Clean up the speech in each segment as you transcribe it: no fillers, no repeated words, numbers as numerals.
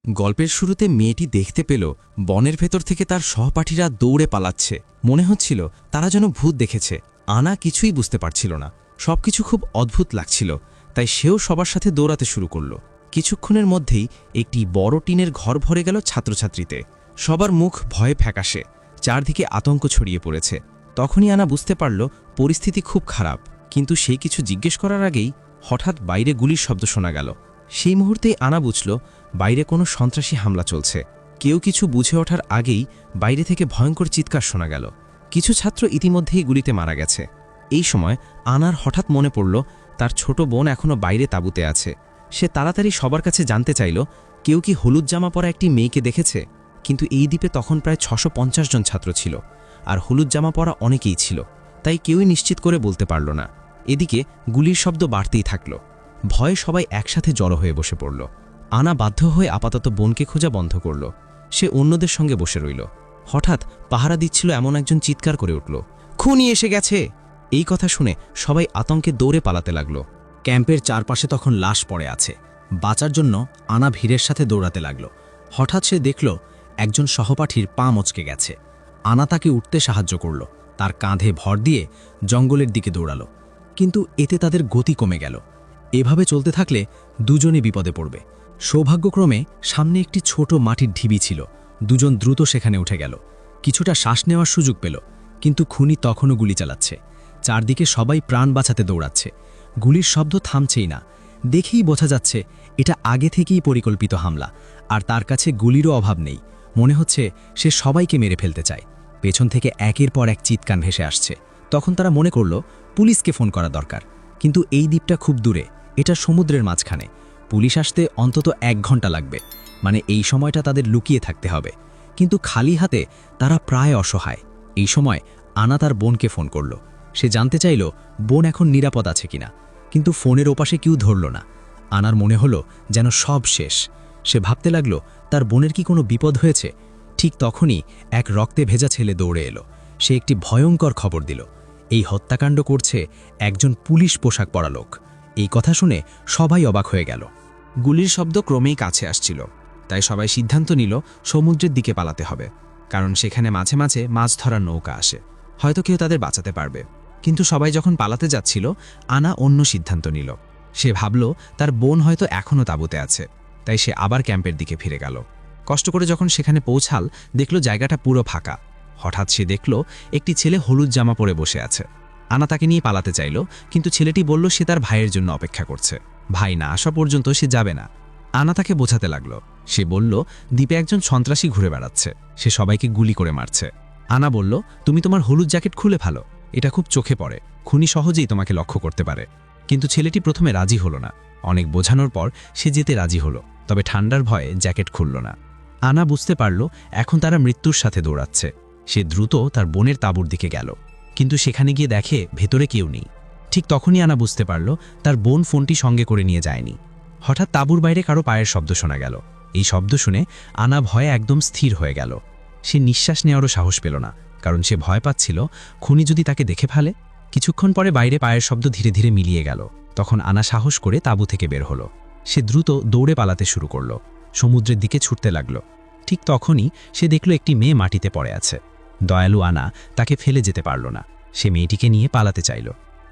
গল্পের শুরুতে মেয়েটি দেখতে পেল বনের ভেতর থেকে তার সহপাঠীরা দৌড়ে পালাচ্ছে। মনে হচ্ছিল তারা যেন ভূত দেখেছে। আনা কিছুই বুঝতে পারছিল না, সবকিছু খুব অদ্ভুত লাগছিল। তাই সেও সবার সাথে দৌড়াতে শুরু করল। কিছুক্ষণের মধ্যেই একটি বড় টিনের ঘর ভরে গেল ছাত্রছাত্রীতে। সবার মুখ ভয়ে ফ্যাকাশে, চারদিকে আতঙ্ক ছড়িয়ে পড়েছে। তখনই আনা বুঝতে পারল পরিস্থিতি খুব খারাপ। কিন্তু সে কিছু জিজ্ঞেস করার আগেই হঠাৎ বাইরে গুলির শব্দ শোনা গেল। সেই মুহূর্তেই আনা বুঝল বাইরে কোনো সন্ত্রাসী হামলা চলছে। কেউ কিছু বুঝে ওঠার আগেই বাইরে থেকে ভয়ঙ্কর চিৎকার শোনা গেল। কিছু ছাত্র ইতিমধ্যেই গুলিতে মারা গেছে। এই সময় আনার হঠাৎ মনে পড়ল তার ছোট বোন এখনও বাইরে তাঁবুতে আছে। সে তাড়াতাড়ি সবার কাছে জানতে চাইল কেউ কি হলুদ জামা পরা একটি মেয়েকে দেখেছে। কিন্তু এই দ্বীপে তখন প্রায় 650 জন ছাত্র ছিল, আর হলুদ জামা পরা অনেকেই ছিল। তাই কেউই নিশ্চিত করে বলতে পারল না। এদিকে গুলির শব্দ বাড়তেই থাকল। ভয়ে সবাই একসাথে জড়ো হয়ে বসে পড়ল। আনা বাধ্য হয়ে আপাতত বোনকে খোঁজা বন্ধ করল। সে অন্যদের সঙ্গে বসে রইল। হঠাৎ পাহারা দিচ্ছিল এমন একজন চিৎকার করে উঠল, খুনি এসে গেছে! এই কথা শুনে সবাই আতঙ্কে দৌড়ে পালাতে লাগল। ক্যাম্পের চারপাশে তখন লাশ পড়ে আছে। বাঁচার জন্য আনা ভিড়ের সাথে দৌড়াতে লাগল। হঠাৎ সে দেখল একজন সহপাঠীর পা মচকে গেছে। আনা তাকে উঠতে সাহায্য করল, তার কাঁধে ভর দিয়ে জঙ্গলের দিকে দৌড়াল। কিন্তু এতে তাদের গতি কমে গেল। এভাবে চলতে থাকলে দুজনে বিপদে পড়বে। সৌভাগ্যক্রমে সামনে একটি ছোট মাটির ঢিবি ছিল। দুজন দ্রুত সেখানে উঠে গেল। কিছুটা শ্বাস নেওয়ার সুযোগ পেল, কিন্তু খুনি তখনও গুলি চালাচ্ছে। চারদিকে সবাই প্রাণ বাঁচাতে দৌড়াচ্ছে। গুলির শব্দ থামছেই না। দেখেই বোঝা যাচ্ছে এটা আগে থেকেই পরিকল্পিত হামলা, আর তার কাছে গুলিরও অভাব নেই। মনে হচ্ছে সে সবাইকে মেরে ফেলতে চায়। পেছন থেকে একের পর এক চিৎকার ভেসে আসছে। তখন তারা মনে করল পুলিশকে ফোন করা দরকার। কিন্তু এই দ্বীপটা খুব দূরে, এটা সমুদ্রের মাঝখানে। পুলিশ আসতে অন্তত 1 ঘন্টা লাগবে। মানে এই সময়টা তাদের লুকিয়ে থাকতে হবে। কিন্তু খালি হাতে তারা প্রায় অসহায়। এই সময় আনা তার বোনকে ফোন করল। সে জানতে চাইল বোন এখন নিরাপদ আছে কিনা। কিন্তু ফোনের ওপাশে কেউ ধরল না। আনার মনে হলো যেন সব শেষ। সে ভাবতে লাগল তার বোনের কি কোনো বিপদ হয়েছে। ঠিক তখনই এক রক্তে ভেজা ছেলে দৌড়ে এলো। সে একটি ভয়ঙ্কর খবর দিল, এই হত্যাকাণ্ড করছে একজন পুলিশ পোশাক পরা লোক। এই কথা শুনে সবাই অবাক হয়ে গেল। গুলির শব্দ ক্রমেই কাছে আসছিল। তাই সবাই সিদ্ধান্ত নিল সমুদ্রের দিকে পালাতে হবে, কারণ সেখানে মাঝে মাঝে মাছ ধরার নৌকা আসে। হয়তো কেউ তাদের বাঁচাতে পারবে। কিন্তু সবাই যখন পালাতে যাচ্ছিল, আনা অন্য সিদ্ধান্ত নিল। সে ভাবল তার বোন হয়তো এখনও তাঁবুতে আছে। তাই সে আবার ক্যাম্পের দিকে ফিরে গেল। কষ্ট করে যখন সেখানে পৌঁছাল, দেখল জায়গাটা পুরো ফাঁকা। হঠাৎ সে দেখল একটি ছেলে হলুদ জামা পরে বসে আছে। আনা তাকে নিয়ে পালাতে চাইল, কিন্তু ছেলেটি বলল সে তার ভাইয়ের জন্য অপেক্ষা করছে। ভাই না আসা পর্যন্ত সে যাবে না। আনা তাকে বোঝাতে লাগল। সে বলল দ্বীপে একজন সন্ত্রাসী ঘুরে বেড়াচ্ছে, সে সবাইকে গুলি করে মারছে। আনা বলল, তুমি তোমার হলুদ জ্যাকেট খুলে ফেলো, এটা খুব চোখে পড়ে, খুনি সহজেই তোমাকে লক্ষ্য করতে পারে। কিন্তু ছেলেটি প্রথমে রাজি হলো না। অনেক বোঝানোর পর সে যেতে রাজি হলো, তবে ঠান্ডার ভয়ে জ্যাকেট খুলল না। আনা বুঝতে পারল এখন তারা মৃত্যুর সাথে দৌড়াচ্ছে। সে দ্রুত তার বোনের তাঁবুর দিকে গেল, কিন্তু সেখানে গিয়ে দেখে ভেতরে কেউ নেই। ঠিক তখনই আনা বুঝতে পারল তার বোন ফোনটি সঙ্গে করে নিয়ে যায়নি। হঠাৎ তাঁবুর বাইরে কারো পায়ের শব্দ শোনা গেল। এই শব্দ শুনে আনা ভয়ে একদম স্থির হয়ে গেল। সে নিঃশ্বাস নেওয়ারও সাহস পেল না, কারণ সে ভয় পাচ্ছিল খুনি যদি তাকে দেখে ফেলে। কিছুক্ষণ পরে বাইরে পায়ের শব্দ ধীরে ধীরে মিলিয়ে গেল। তখন আনা সাহস করে তাঁবু থেকে বের হলো। সে দ্রুত দৌড়ে পালাতে শুরু করল, সমুদ্রের দিকে ছুটতে লাগল। ঠিক তখনই সে দেখল একটি মেয়ে মাটিতে পড়ে আছে। দয়ালু আনা তাকে ফেলে যেতে পারল না। সে মেয়েটিকে নিয়ে পালাতে চাইল,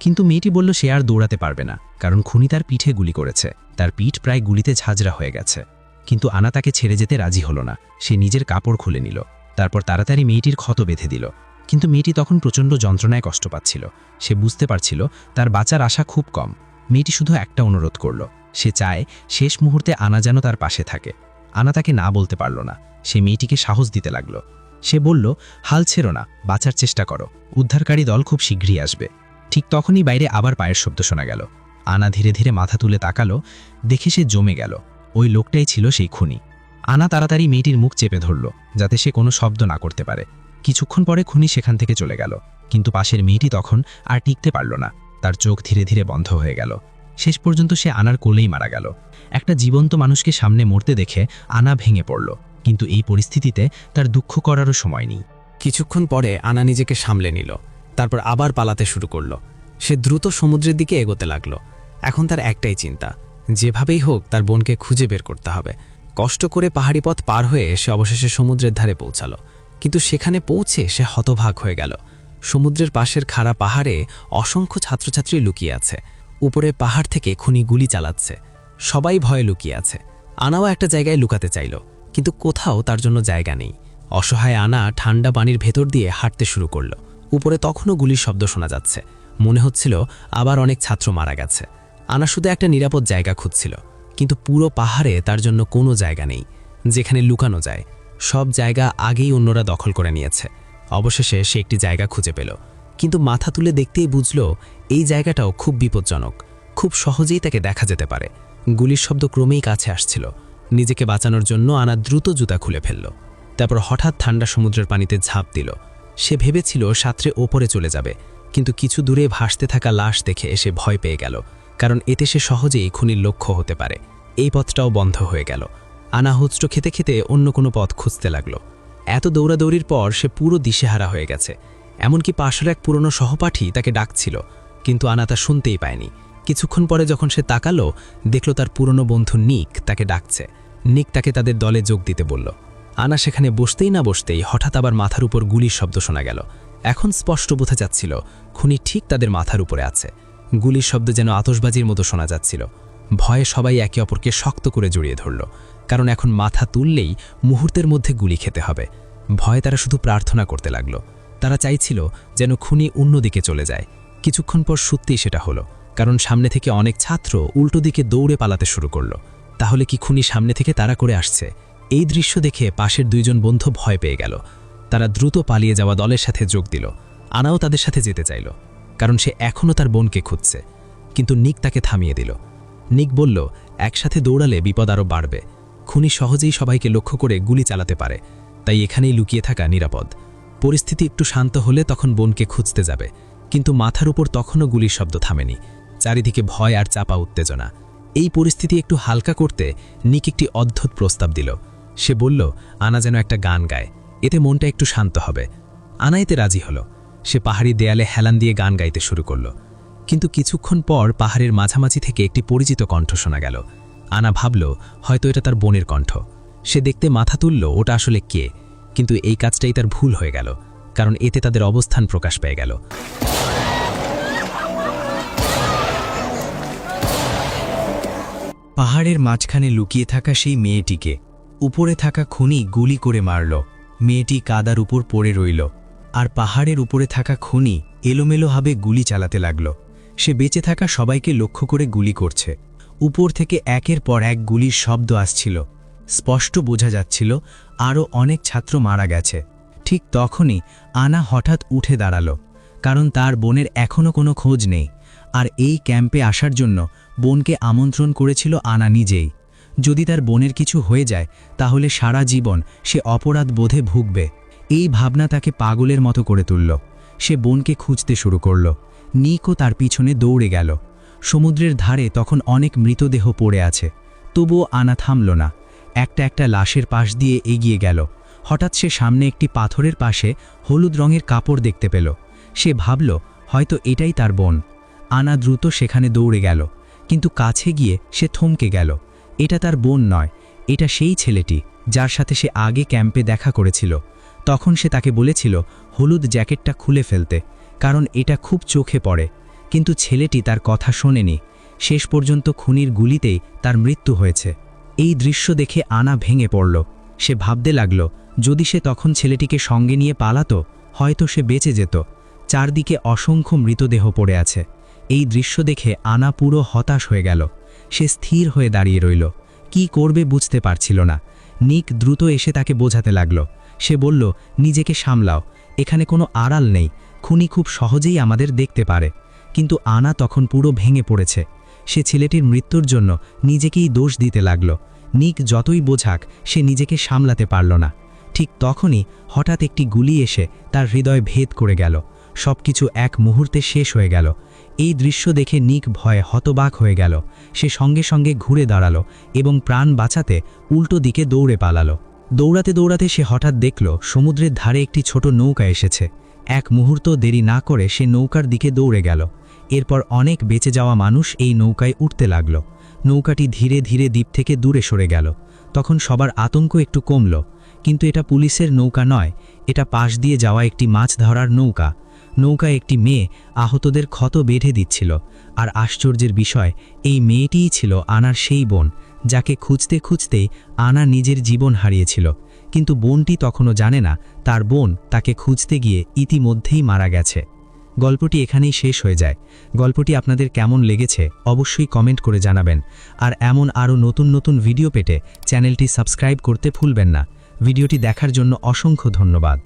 কিন্তু মেয়েটি বলল সে আর দৌড়াতে পারবে না, কারণ খুনি তার পিঠে গুলি করেছে। তার পিঠ প্রায় গুলিতে ঝাঁঝরা হয়ে গেছে। কিন্তু আনা তাকে ছেড়ে যেতে রাজি হলো না। সে নিজের কাপড় খুলে নিল, তারপর তাড়াতাড়ি মেয়েটির ক্ষত বেঁধে দিল। কিন্তু মেয়েটি তখন প্রচণ্ড যন্ত্রণায় কষ্ট পাচ্ছিল। সে বুঝতে পারছিল তার বাঁচার আশা খুব কম। মেয়েটি শুধু একটা অনুরোধ করল, সে চায় শেষ মুহূর্তে আনা যেন তার পাশে থাকে। আনা তাকে না বলতে পারল না। সে মেয়েটিকে সাহস দিতে লাগল। সে বলল, হাল ছেড়ো না, বাঁচার চেষ্টা করো, উদ্ধারকারী দল খুব শীঘ্রই আসবে। ঠিক তখনই বাইরে আবার পায়ের শব্দ শোনা গেল। আনা ধীরে ধীরে মাথা তুলে তাকালো, দেখে সে জমে গেল। ওই লোকটাই ছিল সেই খুনি। আনা তাড়াতাড়ি মেয়েটির মুখ চেপে ধরল, যাতে সে কোনো শব্দ না করতে পারে। কিছুক্ষণ পরে খুনি সেখান থেকে চলে গেল, কিন্তু পাশের মেয়েটি তখন আর টিকতে পারল না। তার চোখ ধীরে ধীরে বন্ধ হয়ে গেল। শেষ পর্যন্ত সে আনার কোলেই মারা গেল। একটা জীবন্ত মানুষকে সামনে মরতে দেখে আনা ভেঙে পড়ল, কিন্তু এই পরিস্থিতিতে তার দুঃখ করারও সময় নেই। কিছুক্ষণ পরে আনা নিজেকে সামলে নিল, তারপর আবার পালাতে শুরু করল। সে দ্রুত সমুদ্রের দিকে এগোতে লাগলো। এখন তার একটাই চিন্তা, যেভাবেই হোক তার বোনকে খুঁজে বের করতে হবে। কষ্ট করে পাহাড়ি পথ পার হয়ে সে অবশেষে সমুদ্রের ধারে পৌঁছালো, কিন্তু সেখানে পৌঁছে সে হতভাগ হয়ে গেল। সমুদ্রের পাশের খাড়া পাহাড়ে অসংখ্য ছাত্রছাত্রী লুকিয়ে আছে। উপরে পাহাড় থেকে খুনি গুলি চালাচ্ছে। সবাই ভয়ে লুকিয়ে আছে। আনাও একটা জায়গায় লুকাতে চাইল, কিন্তু কোথাও তার জন্য জায়গা নেই। অসহায় আনা ঠান্ডা পানির ভেতর দিয়ে হাঁটতে শুরু করল। উপরে তখনও গুলির শব্দ শোনা যাচ্ছে। মনে হচ্ছিল আবার অনেক ছাত্র মারা গেছে। আনা শুধু একটা নিরাপদ জায়গা খুঁজছিল, কিন্তু পুরো পাহাড়ে তার জন্য কোনো জায়গা নেই যেখানে লুকানো যায়। সব জায়গা আগেই অন্যরা দখল করে নিয়েছে। অবশেষে সে একটি জায়গা খুঁজে পেল, কিন্তু মাথা তুলে দেখতেই বুঝল এই জায়গাটাও খুব বিপজ্জনক। খুব সহজেই তাকে দেখা যেতে পারে। গুলির শব্দ ক্রমেই কাছে আসছিল। নিজেকে বাঁচানোর জন্য আনা দ্রুত জুতা খুলে ফেলল। তারপর হঠাৎ ঠান্ডা সমুদ্রের পানিতে ঝাঁপ দিল। সে ভেবেছিল সাঁতরে ওপরে চলে যাবে, কিন্তু কিছু দূরে ভাসতে থাকা লাশ দেখে এসে ভয় পেয়ে গেল, কারণ এতে সে সহজেই খুনির লক্ষ্য হতে পারে। এই পথটাও বন্ধ হয়ে গেল। আনা হোঁচট খেতে খেতে অন্য কোনো পথ খুঁজতে লাগল। এত দৌড়াদৌড়ির পর সে পুরো দিশেহারা হয়ে গেছে। এমনকি পাশের এক পুরনো সহপাঠী তাকে ডাকছিল, কিন্তু আনা তা শুনতেই পায়নি। কিছুক্ষণ পরে যখন সে তাকালো, দেখল তার পুরনো বন্ধু নিক তাকে ডাকছে। নিক তাকে তাদের দলে যোগ দিতে বলল। আনা সেখানে বসতেই না বসতেই হঠাৎ আবার মাথার উপর গুলির শব্দ শোনা গেল। এখন স্পষ্ট বোঝা যাচ্ছিল খুনি ঠিক তাদের মাথার উপরে আছে। গুলির শব্দ যেন আতশবাজির মতো শোনা যাচ্ছিল। ভয়ে সবাই একে অপরকে শক্ত করে জড়িয়ে ধরল, কারণ এখন মাথা তুললেই মুহূর্তের মধ্যে গুলি খেতে হবে। ভয়ে তারা শুধু প্রার্থনা করতে লাগল। তারা চাইছিল যেন খুনি অন্যদিকে চলে যায়। কিছুক্ষণ পর সত্যিই সেটা হলো, কারণ সামনে থেকে অনেক ছাত্র উল্টো দিকে দৌড়ে পালাতে শুরু করল। তাহলে কি খুনি সামনে থেকে তাড়া করে আসছে? এই দৃশ্য দেখে পাশের দুইজন বন্ধু ভয় পেয়ে গেল। তারা দ্রুত পালিয়ে যাওয়া দলের সাথে যোগ দিল। আনাও তাদের সাথে যেতে চাইল, কারণ সে এখনও তার বোনকে খুঁজছে। কিন্তু নিক তাকে থামিয়ে দিল। নিক বলল, একসাথে দৌড়ালে বিপদ আরও বাড়বে। খুনি সহজেই সবাইকে লক্ষ্য করে গুলি চালাতে পারে, তাই এখানেই লুকিয়ে থাকা নিরাপদ। পরিস্থিতি একটু শান্ত হলে তখন বোনকে খুঁজতে যাবে, কিন্তু মাথার উপর তখনও গুলির শব্দ থামেনি। চারিদিকে ভয় আর চাপা উত্তেজনা। এই পরিস্থিতি একটু হালকা করতে নিক একটি অদ্ভুত প্রস্তাব দিল। সে বলল, আনা যেন একটা গান গায়, এতে মনটা একটু শান্ত হবে। আনা এতে রাজি হলো। সে পাহাড়ি দেয়ালে হেলান দিয়ে গান গাইতে শুরু করল। কিন্তু কিছুক্ষণ পর পাহাড়ের মাঝামাঝি থেকে একটি পরিচিত কণ্ঠ শোনা গেল। আনা ভাবল হয়তো এটা তার বোনের কণ্ঠ। সে দেখতে মাথা তুলল ওটা আসলে কে, কিন্তু এই কাজটাই তার ভুল হয়ে গেল, কারণ এতে তাদের অবস্থান প্রকাশ পেয়ে গেল। পাহাড়ের মাঝখানে লুকিয়ে থাকা সেই মেয়েটিকে উপরে থাকা খুনি গুলি করে মারল। মেয়েটি কাদার উপর পড়ে রইল, আর পাহাড়ের উপরে থাকা খুনি এলোমেলোভাবে গুলি চালাতে লাগল। সে বেঁচে থাকা সবাইকে লক্ষ্য করে গুলি করছে। উপর থেকে একের পর এক গুলির শব্দ আসছিল। স্পষ্ট বোঝা যাচ্ছিল আরও অনেক ছাত্র মারা গেছে। ঠিক তখনই আনা হঠাৎ উঠে দাঁড়াল, কারণ তার বোনের এখনও কোনো খোঁজ নেই। আর এই ক্যাম্পে আসার জন্য বোনকে আমন্ত্রণ করেছিল আনা নিজেই। যদি তার বোনের কিছু হয়ে যায় তাহলে সারা জীবন সে অপরাধ বোধে ভুগবে। এই ভাবনা তাকে পাগলের মতো করে তুলল। সে বোনকে খুঁজতে শুরু করল। নিকও তার পিছনে দৌড়ে গেল। সমুদ্রের ধারে তখন অনেক মৃতদেহ পড়ে আছে, তবুও আনা থামল না। একটা একটা লাশের পাশ দিয়ে এগিয়ে গেল। হঠাৎ সে সামনে একটি পাথরের পাশে হলুদ রঙের কাপড় দেখতে পেল। সে ভাবল হয়তো এটাই তার বোন। আনা দ্রুত সেখানে দৌড়ে গেল, কিন্তু কাছে গিয়ে সে থমকে গেল। এটা তার বোন নয়, এটা সেই ছেলেটি যার সাথে সে আগে ক্যাম্পে দেখা করেছিল। তখন সে তাকে বলেছিল হলুদ জ্যাকেটটা খুলে ফেলতে, কারণ এটা খুব চোখে পড়ে। কিন্তু ছেলেটি তার কথা শোনেনি। শেষ পর্যন্ত খুনির গুলিতেই তার মৃত্যু হয়েছে। এই দৃশ্য দেখে আনা ভেঙে পড়ল। সে ভাবতে লাগল যদি সে তখন ছেলেটিকে সঙ্গে নিয়ে পালাতো হয়তো সে বেঁচে যেত। চারদিকে অসংখ্য মৃতদেহ পড়ে আছে। এই দৃশ্য দেখে আনা পুরো হতাশ হয়ে গেল। সে স্থির হয়ে দাঁড়িয়ে রইল, কি করবে বুঝতে পারছিল না। নিক দ্রুত এসে তাকে বোঝাতে লাগল। সে বলল, নিজেকে সামলাও, এখানে কোনো আড়াল নেই। খুনি খুব সহজেই আমাদের দেখতে পারে। কিন্তু আনা তখন পুরো ভেঙে পড়েছে। সে ছেলেটির মৃত্যুর জন্য নিজেকেই দোষ দিতে লাগল। নিক যতই বোঝাক সে নিজেকে সামলাতে পারল না। ঠিক তখনই হঠাৎ একটি গুলি এসে তার হৃদয় ভেদ করে গেল। সবকিছু এক মুহূর্তে শেষ হয়ে গেল। এই দৃশ্য দেখে নিক ভয়ে হতবাক হয়ে গেল। সে সঙ্গে সঙ্গে ঘুরে দাঁড়ালো এবং প্রাণ বাঁচাতে উল্টো দিকে দৌড়ে পালালো। দৌড়াতে দৌড়াতে সে হঠাৎ দেখল সমুদ্রের ধারে একটি ছোট নৌকা এসেছে। এক মুহূর্ত দেরি না করে সে নৌকার দিকে দৌড়ে গেল। এরপর অনেক বেঁচে যাওয়া মানুষ এই নৌকায় উঠতে লাগল। নৌকাটি ধীরে ধীরে দ্বীপ থেকে দূরে সরে গেল। তখন সবার আতঙ্ক একটু কমল। কিন্তু এটা পুলিশের নৌকা নয়, এটা পাশ দিয়ে যাওয়া একটি মাছ ধরার নৌকা। নৌকায় একটি মেয়ে আহতদের ক্ষত বেঁধে দিচ্ছিল। আর আশ্চর্যের বিষয়, এই মেয়েটিই ছিল আনার সেই বোন, যাকে খুঁজতে খুঁজতেই আনা নিজের জীবন হারিয়েছিল। কিন্তু বোনটি তখনও জানে না তার বোন তাকে খুঁজতে গিয়ে ইতিমধ্যেই মারা গেছে। গল্পটি এখানেই শেষ হয়ে যায়। গল্পটি আপনাদের কেমন লেগেছে অবশ্যই কমেন্ট করে জানাবেন। আর এমন আরও নতুন নতুন ভিডিও পেতে চ্যানেলটি সাবস্ক্রাইব করতে ভুলবেন না। ভিডিওটি দেখার জন্য অসংখ্য ধন্যবাদ।